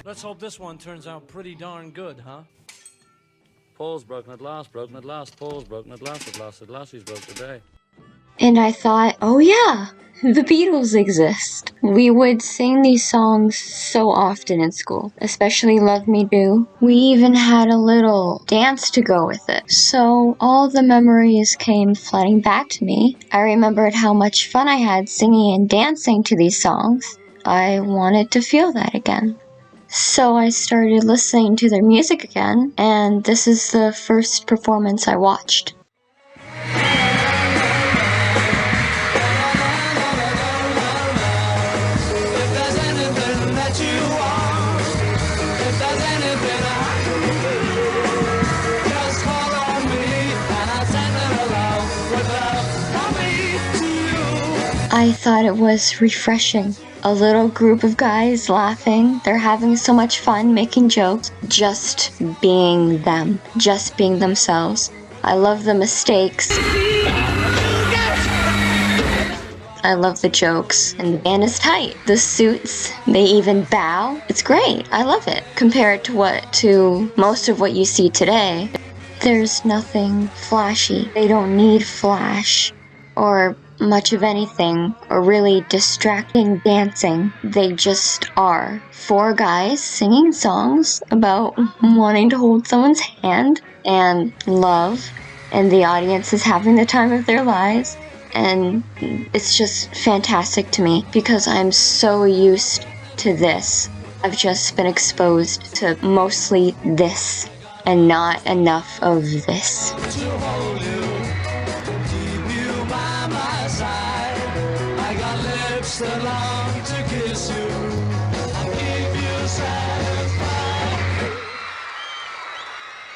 Let's hope this one turns out pretty darn good, huh? Paul's broken at last, Paul's broken at last, he's broke today. And I thought, oh yeah, the Beatles exist. We would sing these songs so often in school, especially Love Me Do. We even had a little dance to go with it. So all the memories came flooding back to me. I remembered how much fun I had singing and dancing to these songs. I wanted to feel that again. So I started listening to their music again, and this is the first performance I watched. I thought it was refreshing. A little group of guys laughing, they're having so much fun making jokes, just being them, just being themselves. I love the mistakes. I love the jokes, and the band is tight. The suits, they even bow. It's great. I love it. Compared to most of what you see today, there's nothing flashy. They don't need flash or much of anything or really distracting dancing. They just are 4 guys singing songs about wanting to hold someone's hand and love, and the audience is having the time of their lives. And it's just fantastic to me because I'm so used to this. I've just been exposed to mostly this and not enough of this.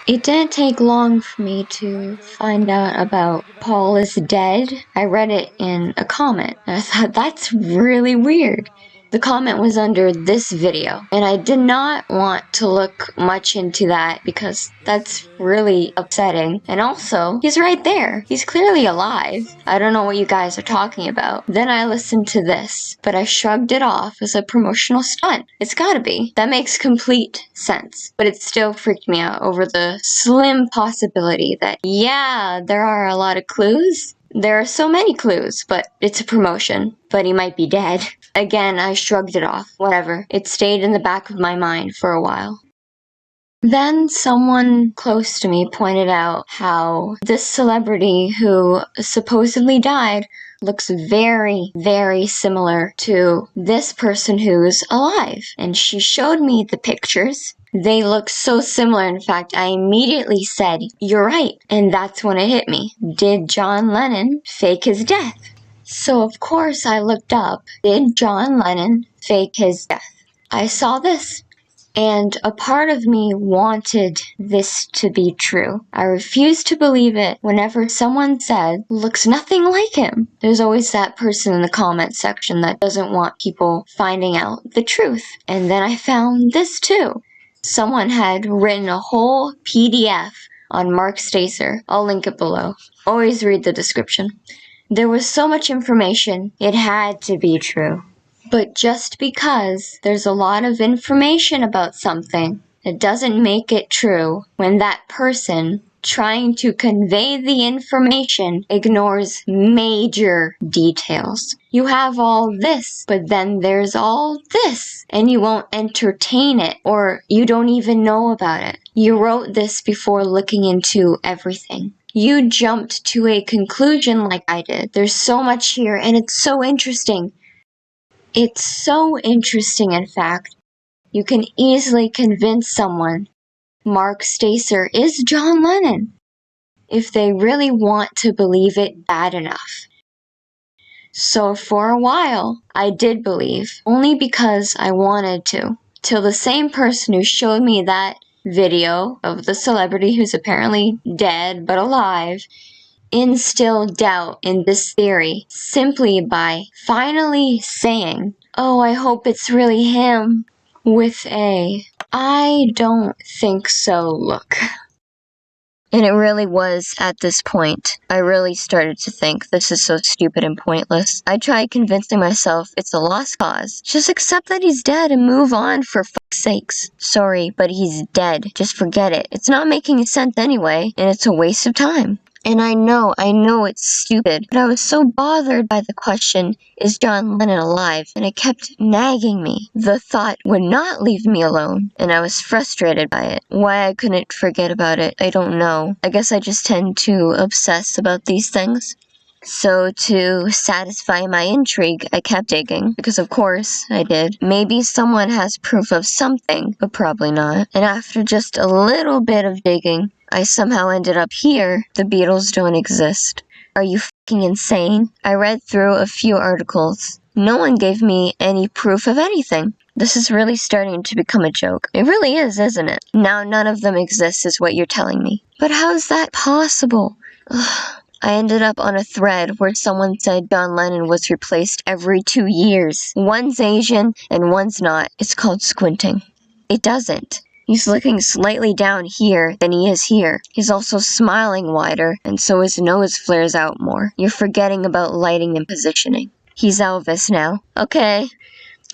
It didn't take long for me to find out about Paul is dead. I read it in a comment, and I thought, that's really weird. The comment was under this video, and I did not want to look much into that because that's really upsetting. And also, he's right there. He's clearly alive. I don't know what you guys are talking about. Then I listened to this, but I shrugged it off as a promotional stunt. It's gotta be. That makes complete sense. But it still freaked me out over the slim possibility that, yeah, there are a lot of clues. There are so many clues, but it's a promotion. But he might be dead. Again, I shrugged it off. Whatever. It stayed in the back of my mind for a while. Then someone close to me pointed out how this celebrity who supposedly died looks very, very similar to this person who's alive. And she showed me the pictures. They look so similar. In fact, I immediately said, you're right. And that's when it hit me. Did John Lennon fake his death? So of course I looked up, did John Lennon fake his death? I saw this, and a part of me wanted this to be true. I refused to believe it whenever someone said, looks nothing like him. There's always that person in the comment section that doesn't want people finding out the truth. And then I found this too. Someone had written a whole PDF on Mark Staycer. I'll link it below. Always read the description. There was so much information, it had to be true. But just because there's a lot of information about something, it doesn't make it true when that person trying to convey the information ignores major details. You have all this, but then there's all this, and you won't entertain it, or you don't even know about it. You wrote this before looking into everything. You jumped to a conclusion like I did. There's so much here, and it's so interesting. It's so interesting, in fact. You can easily convince someone Mark Staycer is John Lennon if they really want to believe it bad enough. So for a while, I did believe, only because I wanted to, till the same person who showed me that video of the celebrity who's apparently dead but alive instilled doubt in this theory simply by finally saying, oh, I hope it's really him, with a, I don't think so look. And it really was at this point, I really started to think this is so stupid and pointless. I tried convincing myself it's a lost cause. Just accept that he's dead and move on for sakes. Sorry, but he's dead. Just forget it. It's not making sense anyway, and it's a waste of time. And I know it's stupid, but I was so bothered by the question, is John Lennon alive? And it kept nagging me. The thought would not leave me alone, and I was frustrated by it. Why I couldn't forget about it, I don't know. I guess I just tend to obsess about these things. So to satisfy my intrigue, I kept digging, because of course I did. Maybe someone has proof of something, but probably not. And after just a little bit of digging, I somehow ended up here. The Beatles don't exist. Are you fucking insane? I read through a few articles. No one gave me any proof of anything. This is really starting to become a joke. It really is, isn't it? Now none of them exist is what you're telling me. But how is that possible? Ugh. I ended up on a thread where someone said John Lennon was replaced every 2 years. One's Asian and one's not. It's called squinting. It doesn't. He's looking slightly down here than he is here. He's also smiling wider, and so his nose flares out more. You're forgetting about lighting and positioning. He's Elvis now. Okay.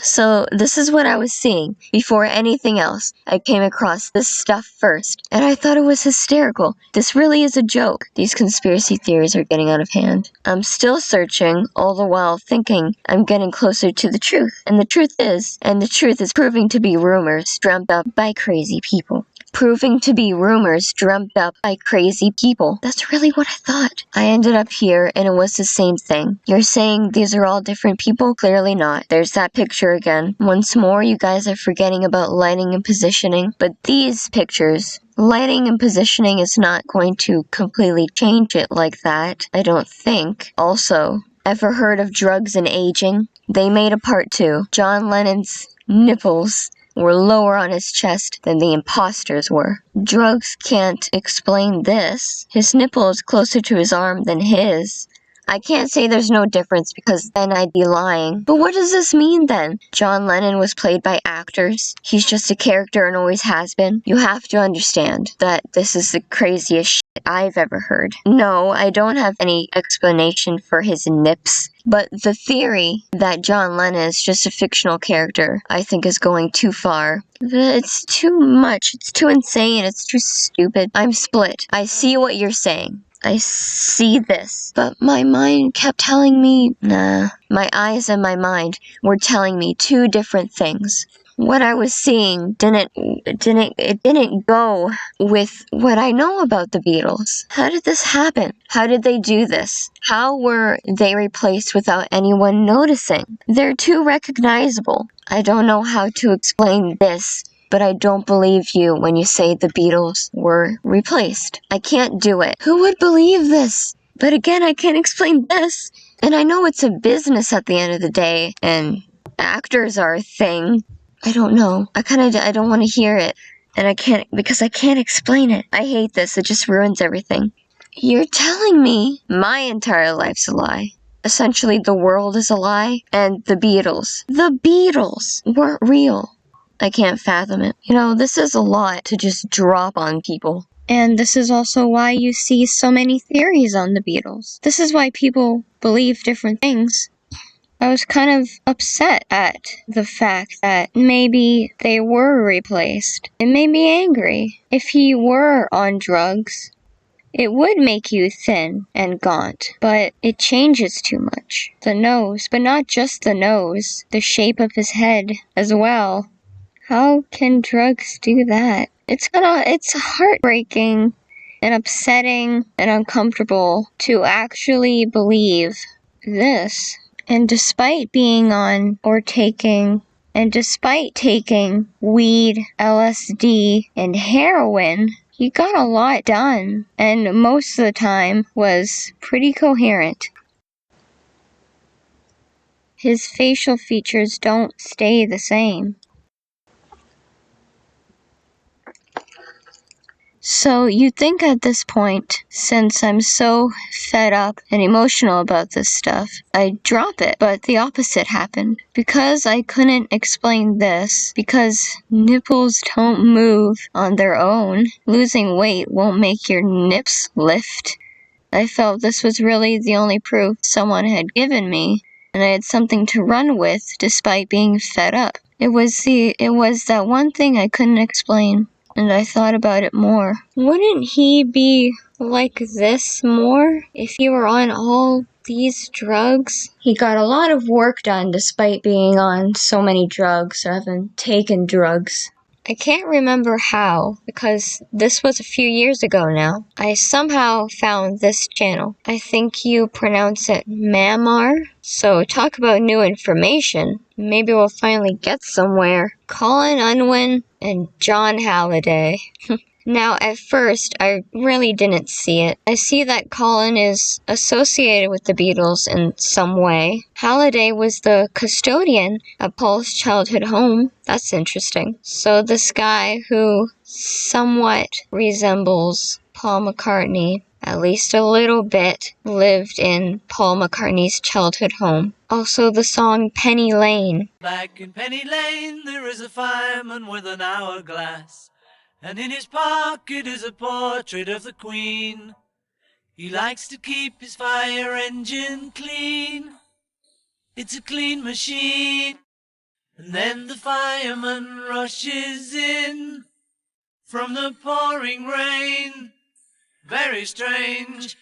So this is what I was seeing. Before anything else, I came across this stuff first, and I thought it was hysterical. This really is a joke. These conspiracy theories are getting out of hand. I'm still searching, all the while thinking I'm getting closer to the truth. And the truth is proving to be rumors dreamt up by crazy people. Proving to be rumors dreamt up by crazy people. That's really what I thought. I ended up here, and it was the same thing. You're saying these are all different people? Clearly not. There's that picture again. Once more, you guys are forgetting about lighting and positioning. But these pictures, lighting and positioning is not going to completely change it like that, I don't think. Also, ever heard of drugs and aging? They made a part 2. John Lennon's nipples were lower on his chest than the imposters were. Drugs can't explain this. His nipple is closer to his arm than his. I can't say there's no difference because then I'd be lying. But what does this mean then? John Lennon was played by actors. He's just a character and always has been. You have to understand that this is the craziest shit I've ever heard. No, I don't have any explanation for his nips. But the theory that John Lennon is just a fictional character, I think is going too far. It's too much. It's too insane. It's too stupid. I'm split. I see what you're saying. I see this. But my mind kept telling me, nah. My eyes and my mind were telling me 2 different things. What I was seeing didn't go with what I know about the Beatles. How did this happen? How did they do this? How were they replaced without anyone noticing? They're too recognizable. I don't know how to explain this, but I don't believe you when you say the Beatles were replaced. I can't do it. Who would believe this? But again, I can't explain this. And I know it's a business at the end of the day, and actors are a thing. I don't know. I don't want to hear it. And I can't, because I can't explain it. I hate this. It just ruins everything. You're telling me my entire life's a lie. Essentially, the world is a lie, and the Beatles weren't real. I can't fathom it. You know, this is a lot to just drop on people. And this is also why you see so many theories on the Beatles. This is why people believe different things. I was kind of upset at the fact that maybe they were replaced. It made me angry. If he were on drugs, it would make you thin and gaunt, but it changes too much. The nose, but not just the nose, the shape of his head as well. How can drugs do that? It's heartbreaking and upsetting and uncomfortable to actually believe this. And despite being on or taking, and despite taking weed, LSD, and heroin, he got a lot done, and most of the time was pretty coherent. His facial features don't stay the same. So you'd think at this point, since I'm so fed up and emotional about this stuff, I'd drop it, but the opposite happened. Because I couldn't explain this, because nipples don't move on their own, losing weight won't make your nips lift, I felt this was really the only proof someone had given me, and I had something to run with despite being fed up. It was that one thing I couldn't explain, and I thought about it more. Wouldn't he be like this more if he were on all these drugs? He got a lot of work done despite being on so many drugs or having taken drugs. I can't remember how, because this was a few years ago now. I somehow found this channel. I think you pronounce it Mamar. So talk about new information. Maybe we'll finally get somewhere. Colin, Unwin, and John Halliday. Now, at first, I really didn't see it. I see that Colin is associated with the Beatles in some way. Halliday was the custodian at Paul's childhood home. That's interesting. So this guy who somewhat resembles Paul McCartney, at least a little bit, lived in Paul McCartney's childhood home. Also the song Penny Lane. Back in Penny Lane there is a fireman with an hourglass, and in his pocket is a portrait of the Queen. He likes to keep his fire engine clean. It's a clean machine. And then the fireman rushes in from the pouring rain. Very strange.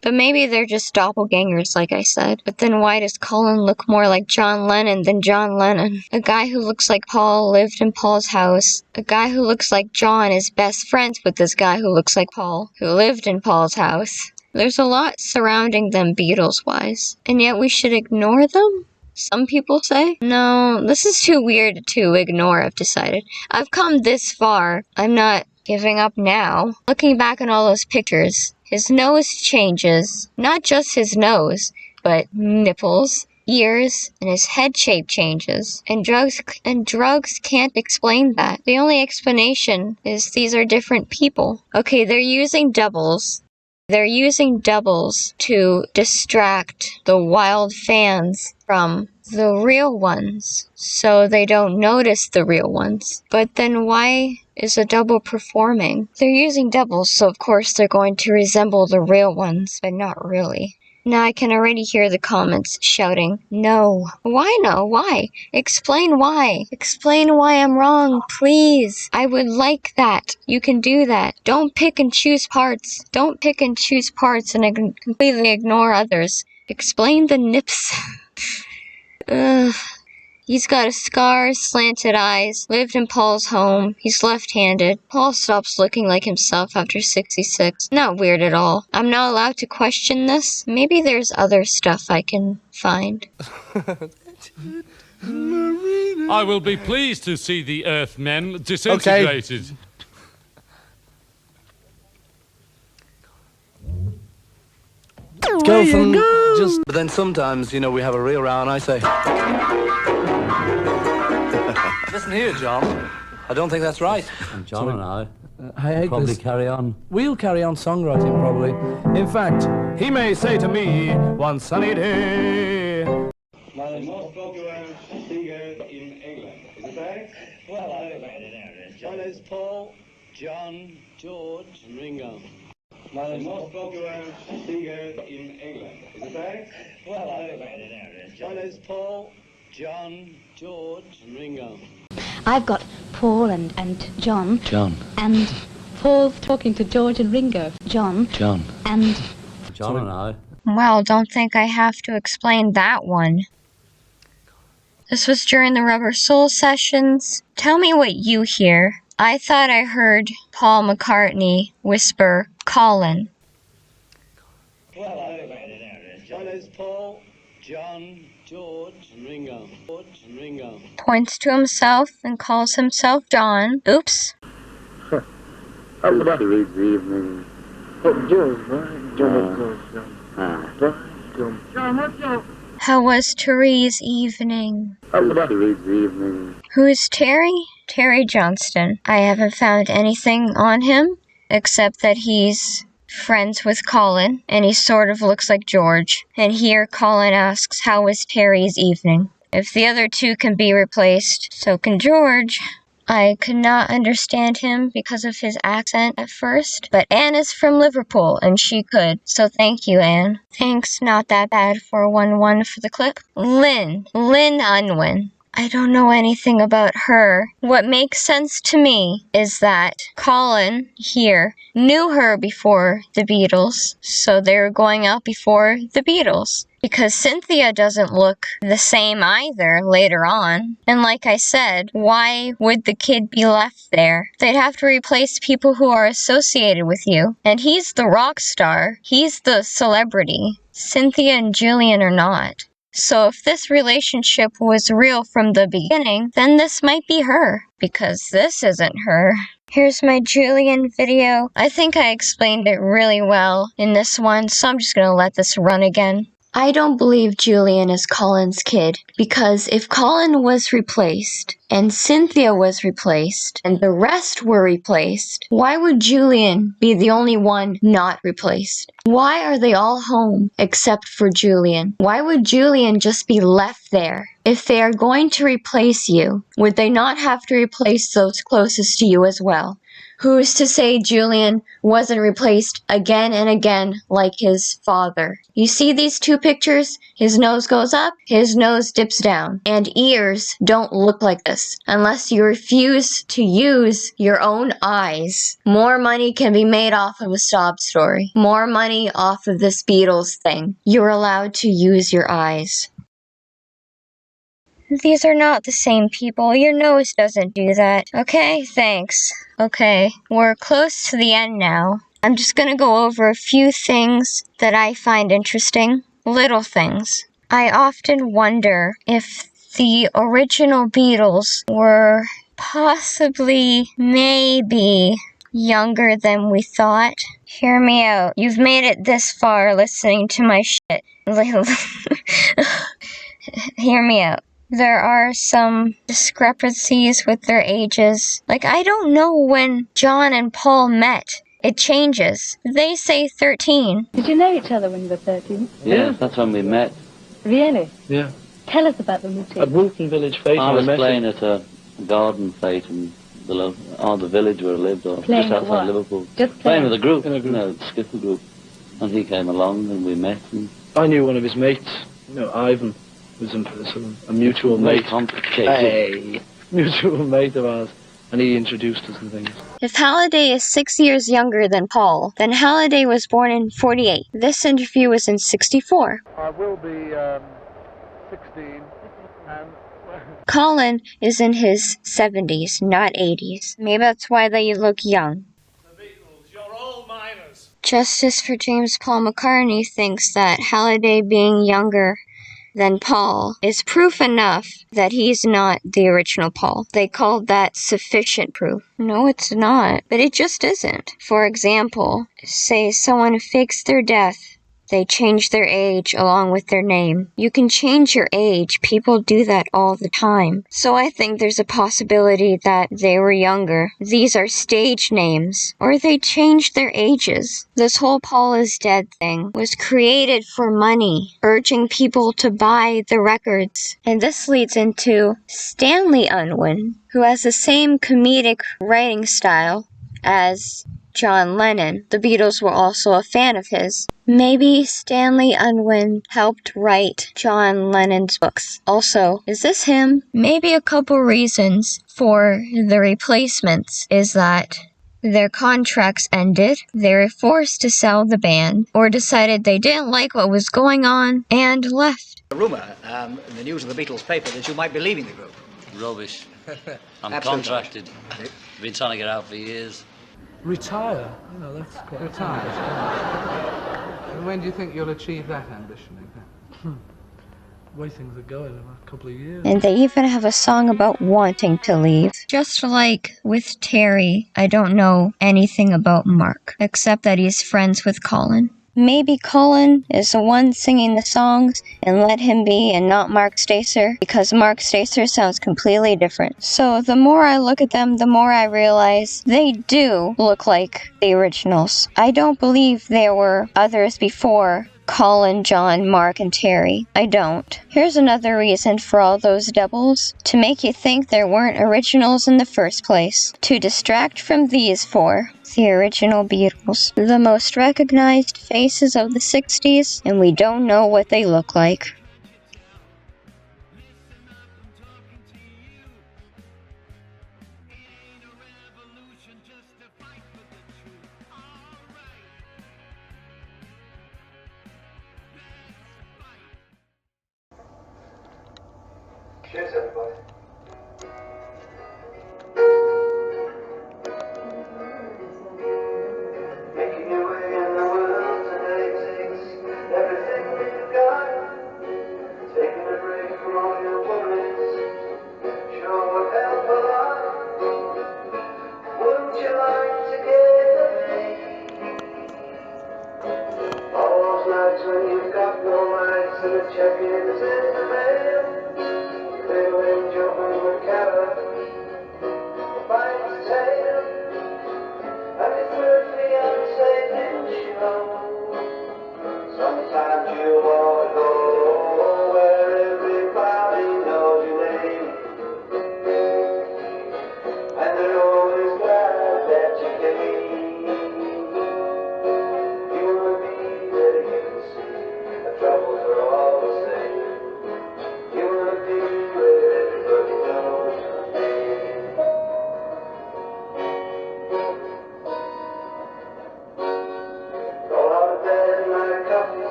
But maybe they're just doppelgangers, like I said. But then why does Colin look more like John Lennon than John Lennon? A guy who looks like Paul lived in Paul's house. A guy who looks like John is best friends with this guy who looks like Paul, who lived in Paul's house. There's a lot surrounding them Beatles-wise. And yet we should ignore them? Some people say. No, this is too weird to ignore, I've decided. I've come this far. I'm not giving up now. Looking back on all those pictures, his nose changes. Not just his nose, but nipples, ears, and his head shape changes. And drugs can't explain that. The only explanation is these are different people. Okay, they're using doubles. They're using doubles to distract the wild fans from the real ones, so they don't notice the real ones. But then why is a double performing? They're using doubles, so of course they're going to resemble the real ones, but not really. Now I can already hear the comments shouting, no. Why no? Why? Explain why. Explain why I'm wrong, please. I would like that. You can do that. Don't pick and choose parts. Don't pick and choose parts and completely ignore others. Explain the nips. Ugh. He's got a scar, slanted eyes, lived in Paul's home, he's left-handed. Paul stops looking like himself after 66. Not weird at all. I'm not allowed to question this. Maybe there's other stuff I can find. I will be pleased to see the Earthmen disintegrated. Okay. Go from just... But then sometimes, you know, we have a real row and I say... Listen here, John. I don't think that's right. And John and I I probably this. carry on. We'll carry on songwriting, probably. In fact, he may say to me one sunny day... The most popular singer in England. Is it right? Well, I read it out. John is Paul, John, George, and Ringo. The most popular singer in England. Is it right? Well, I read it out. John is Paul, John, George, and Ringo. I've got Paul and John. John. And Paul talking to George and Ringo. John. John. And... John and I. Well, don't think I have to explain that one. This was during the Rubber Soul sessions. Tell me what you hear. I thought I heard Paul McCartney whisper, Colin. Well, I read it out. John is Paul, John, George, and Ringo. George and Ringo. Points to himself and calls himself John. Oops. How about the evening? How was Therese evening? How about the evening? Who's Terry? Terry Johnston. I haven't found anything on him, except that he's friends with Colin, and he sort of looks like George. And here Colin asks, how was Terry's evening? If the other two can be replaced, so can George. I could not understand him because of his accent at first, but Anne is from Liverpool, and she could, so thank you, Anne. Thanks, not that bad for 1-1 for the clip. Lynn Unwin. I don't know anything about her. What makes sense to me is that Colin here knew her before the Beatles, so they were going out before the Beatles. Because Cynthia doesn't look the same either later on. And like I said, why would the kid be left there? They'd have to replace people who are associated with you. And he's the rock star. He's the celebrity. Cynthia and Julian are not. So if this relationship was real from the beginning, then this might be her. Because this isn't her. Here's my Julian video. I think I explained it really well in this one, so I'm just gonna let this run again. I don't believe Julian is Colin's kid, because if Colin was replaced, and Cynthia was replaced, and the rest were replaced, why would Julian be the only one not replaced? Why are they all home except for Julian? Why would Julian just be left there? If they are going to replace you, would they not have to replace those closest to you as well? Who's to say Julian wasn't replaced again and again like his father? You see these two pictures? His nose goes up, his nose dips down. And ears don't look like this unless you refuse to use your own eyes. More money can be made off of a sob story. More money off of this Beatles thing. You're allowed to use your eyes. These are not the same people. Your nose doesn't do that. Okay, thanks. Okay, we're close to the end now. I'm just gonna go over a few things that I find interesting. Little things. I often wonder if the original Beatles were possibly, maybe, younger than we thought. Hear me out. You've made it this far listening to my shit. Hear me out. There are some discrepancies with their ages. Like, I don't know when John and Paul met. It changes. They say 13. Did you know each other when you were 13? Yeah, that's when we met. Really? Yeah. Tell us about the meeting. At Woolton Village Fete. I was playing at a garden fete in the village where I lived, or Playing just at outside what? Liverpool. Just Playing with a group, In a group. the skiffle group. And he came along and we met. And I knew one of his mates, Ivan, was a mutual very mate. complicated. Hey, mutual mate of ours. And he introduced us and things. If Halliday is 6 years younger than Paul, then Halliday was born in 48. This interview was in 64. I will be 16 and... Colin is in his 70s, not 80s. Maybe that's why they look young. The Beatles, you're all minors. Justice for James Paul McCartney thinks that Halliday being younger than Paul is proof enough that he's not the original Paul. They called that sufficient proof. No, it's not. But it just isn't. For example, say someone fakes their death. They change their age along with their name. You can change your age. People do that all the time. So I think there's a possibility that they were younger. These are stage names. Or they changed their ages. This whole Paul is dead thing was created for money, urging people to buy the records. And this leads into Stanley Unwin, who has the same comedic writing style as John Lennon. The Beatles were also a fan of his. Maybe Stanley Unwin helped write John Lennon's books. Also, is this him? Maybe a couple reasons for the replacements is that their contracts ended, they were forced to sell the band, or decided they didn't like what was going on and left. A rumour in the news of the Beatles paper that you might be leaving the group. Rubbish. I'm Absolute contracted. Been trying to get out for years. Retire? That's quite... Retire? And when do you think you'll achieve that ambition again? The way things are going in a couple of years. And they even have a song about wanting to leave. Just like with Terry, I don't know anything about Mark, except that he's friends with Colin. Maybe Colin is the one singing the songs and let him be and not Mark Staycer, because Mark Staycer sounds completely different. So the more I look at them, the more I realize they do look like the originals. I don't believe there were others before Colin, John, Mark, and Terry. I don't. Here's another reason for all those doubles. To make you think there weren't originals in the first place. To distract from these four. The original Beatles. The most recognized faces of the 60s, and we don't know what they look like. Cheers, everybody. Making your way in the world today takes everything you've got. Taking a break from all your worries sure would help a lot. Wouldn't you like to get away? All those nights when you've got no lights and the check-ins in the mail. Little angel home with carrots.